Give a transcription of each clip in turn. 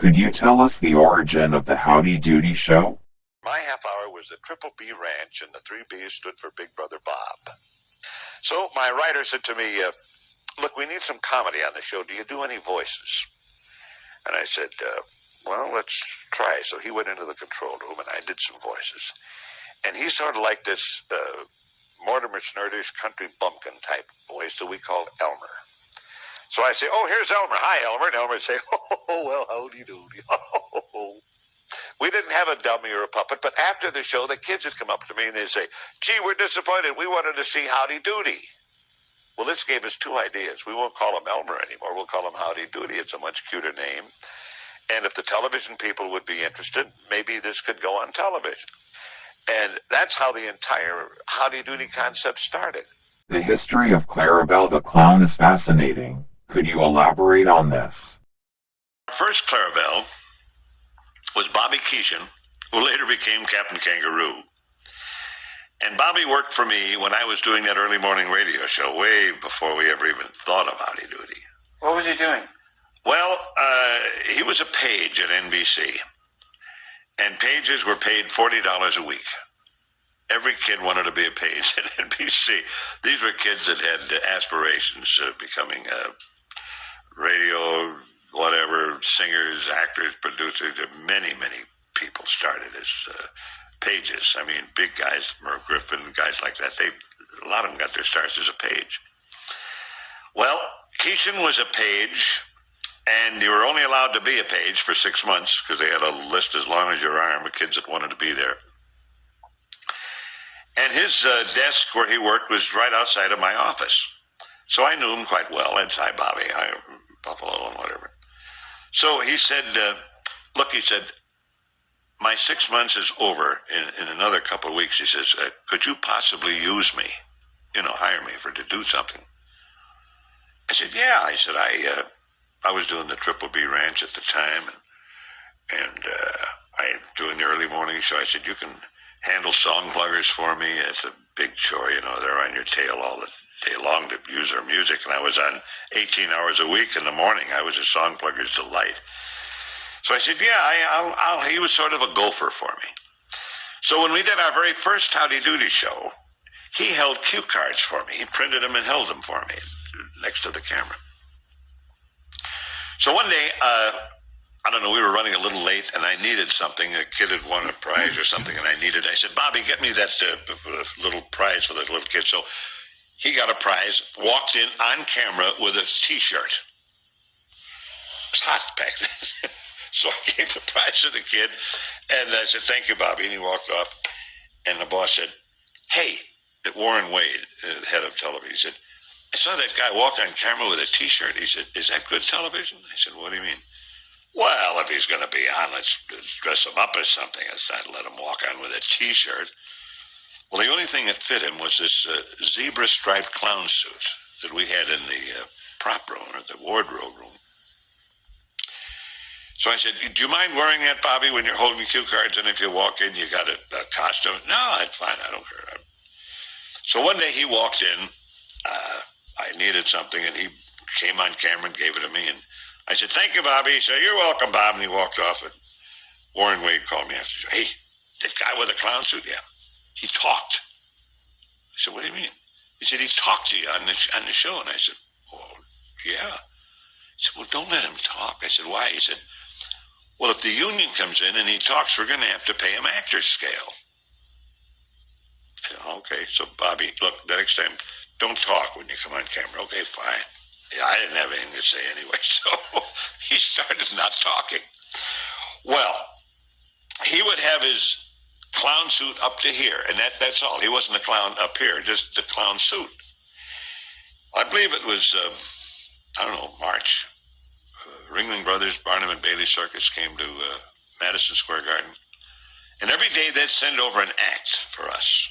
Could you tell us the origin of the Howdy Doody Show? My half hour was the Triple B Ranch, and the 3 B's stood for Big Brother Bob. So my writer said to me, look, we need some comedy on the show. Do you do any voices? And I said, well, let's try. So he went into the control room, and I did some voices. And he's sort of like this Mortimer Snurder's country bumpkin type voice that we called Elmer. So I say, oh, here's Elmer. Hi, Elmer. And Elmer would say, oh, well, howdy doody. We didn't have a dummy or a puppet, but after the show, the kids would come up to me and they'd say, gee, we're disappointed. We wanted to see Howdy Doody. Well, this gave us 2 ideas. We won't call him Elmer anymore. We'll call him Howdy Doody. It's a much cuter name. And if the television people would be interested, maybe this could go on television. And that's how the entire Howdy Doody concept started. The history of Clarabelle the Clown is fascinating. Could you elaborate on this? First Clarabelle was Bobby Keeshan, who later became Captain Kangaroo. And Bobby worked for me when I was doing that early morning radio show, way before we ever even thought of Howdy Doody. What was he doing? Well, he was a page at NBC, and pages were paid $40 a week. Every kid wanted to be a page at NBC. These were kids that had aspirations of becoming radio, whatever, singers, actors, producers. Many people started as pages. I mean, big guys, Merv Griffin, guys like that. A lot of them got their starts as a page. Well, Keeshan was a page, and you were only allowed to be a page for 6 months because they had a list as long as your arm of kids that wanted to be there. And his desk where he worked was right outside of my office. So I knew him quite well. I'd say, hi, Bobby, hi, Buffalo, and whatever. So he said, look, he said, my 6 months is over in another couple of weeks. He says, could you possibly use me, hire me to do something? I said, yeah. I said, I was doing the Triple B Ranch at the time, and I'm doing the early morning show. I said, you can handle song pluggers for me. It's a big chore, they're on your tail all the day long to use their music. And I was on 18 hours a week in the morning. I was a song plugger's delight. So I said, yeah, he was sort of a gopher for me. So when we did our very first Howdy Doody show, he held cue cards for me. He printed them and held them for me next to the camera. So one day, I don't know, we were running a little late, and I needed something. A kid had won a prize or something, and I said, Bobby, get me that little prize for the little kid. So he got a prize, walked in on camera with a T-shirt. It was hot back then. So I gave the prize to the kid, and I said, thank you, Bobby. And he walked off, and the boss said, hey, Warren Wade, head of television, he said, I saw that guy walk on camera with a T-shirt. He said, is that good television? I said, what do you mean? Well, if he's going to be on, let's dress him up as something. Let's not let him walk on with a T-shirt. Well, the only thing that fit him was this zebra-striped clown suit that we had in the prop room, or the wardrobe room. So I said, do you mind wearing that, Bobby, when you're holding cue cards, and if you walk in, you got a costume? No, it's fine. I don't care. So one day he walked in. I needed something, and he came on camera and gave it to me, and I said, thank you, Bobby. He said, you're welcome, Bob. And he walked off, and Warren Wade called me after. He said, hey, that guy with the clown suit? Yeah. He talked. I said, what do you mean? He said, he talked to you on the show. And I said, well, yeah. He said, well, don't let him talk. I said, why? He said, well, if the union comes in and he talks, we're going to have to pay him actor's scale. I said, okay. So, Bobby, look, the next time, don't talk when you come on camera. Okay, fine. Yeah, I didn't have anything to say anyway, so he started not talking. Well, he would have his clown suit up to here, and that's all. He wasn't a clown up here, just the clown suit. I believe it was, March. Ringling Brothers, Barnum and Bailey Circus came to Madison Square Garden, and every day they'd send over an act for us.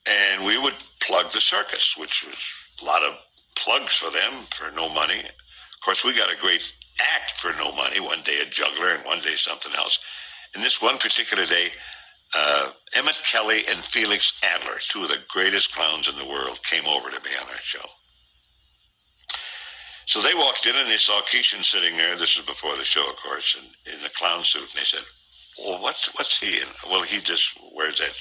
And we would plug the circus, which was a lot of plugs for them for no money. Of course, we got a great act for no money. One day a juggler and one day something else. And this one particular day, Emmett Kelly and Felix Adler, 2 of the greatest clowns in the world, came over to me on our show. So they walked in and they saw Keeshan sitting there. This was before the show, of course, in a clown suit. And they said, well, what's he in? Well, he just wears that.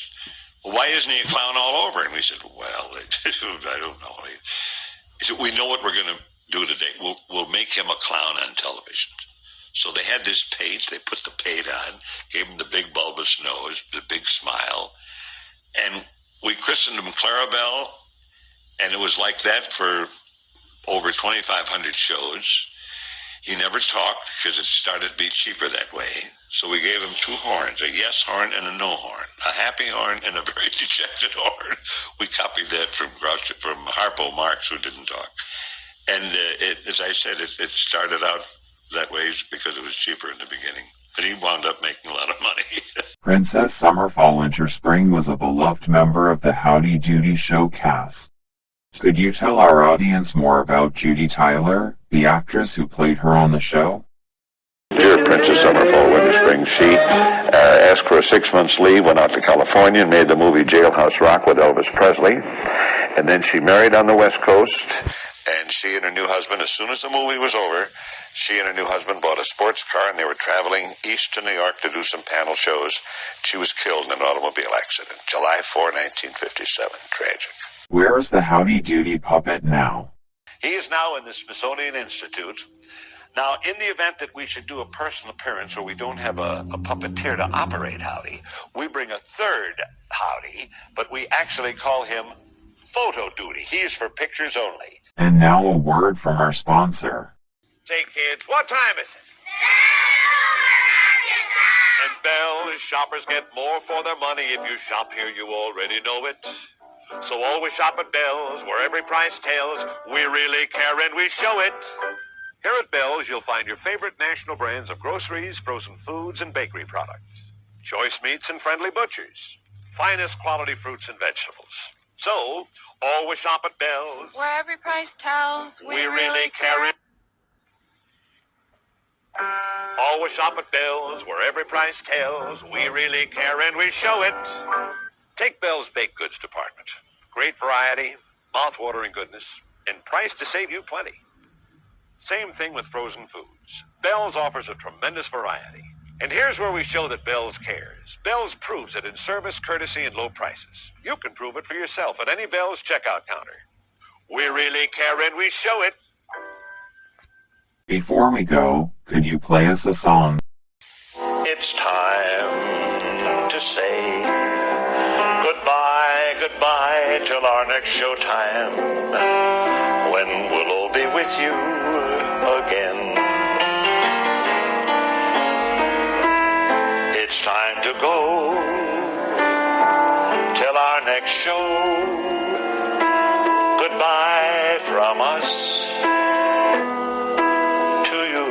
Well, why isn't he a clown all over? And we said, well, I don't know. He said, we know what we're going to do today. We'll make him a clown on television. So they had this paint. They put the paint on, gave him the big bulbous nose, the big smile. And we christened him Clarabelle. And it was like that for over 2,500 shows. He never talked because it started to be cheaper that way. So we gave him two horns, a yes horn and a no horn, a happy horn and a very dejected horn. We copied that from Harpo Marx, who didn't talk. And as I said, it started out that way because it was cheaper in the beginning. But he wound up making a lot of money. Princess Summer Fall Winter Spring was a beloved member of the Howdy Doody Show cast. Could you tell our audience more about Judy Tyler, the actress who played her on the show? Dear Princess Summer, Fall, Winter, Spring, she asked for a 6 months leave, went out to California and made the movie Jailhouse Rock with Elvis Presley. And then she married on the West Coast. And she and her new husband, as soon as the movie was over, she and her new husband bought a sports car and they were traveling east to New York to do some panel shows. She was killed in an automobile accident, July 4, 1957. Tragic. Where is the Howdy Doody puppet now? He is now in the Smithsonian Institute. Now, in the event that we should do a personal appearance or we don't have a puppeteer to operate Howdy, we bring a third Howdy, but we actually call him Photo Doody. He is for pictures only. And now a word from our sponsor. Say, kids, what time is it? And Bell's shoppers get more for their money. If you shop here, you already know it. So always shop at Bell's, where every price tells. We really care and we show it. Here at Bell's, you'll find your favorite national brands of groceries, frozen foods, and bakery products. Choice meats and friendly butchers. Finest quality fruits and vegetables. So, always shop at Bell's, where every price tells. We really care. Always shop at Bell's, where every price tells. We really care and we show it. Take Bell's baked goods department. Great variety, mouth-watering goodness, and price to save you plenty. Same thing with frozen foods. Bell's offers a tremendous variety. And here's where we show that Bell's cares. Bell's proves it in service, courtesy, and low prices. You can prove it for yourself at any Bell's checkout counter. We really care and we show it. Before we go, could you play us a song? It's time to say goodbye, goodbye till our next show time, when we'll all be with you again. It's time to go till our next show. Goodbye from us to you.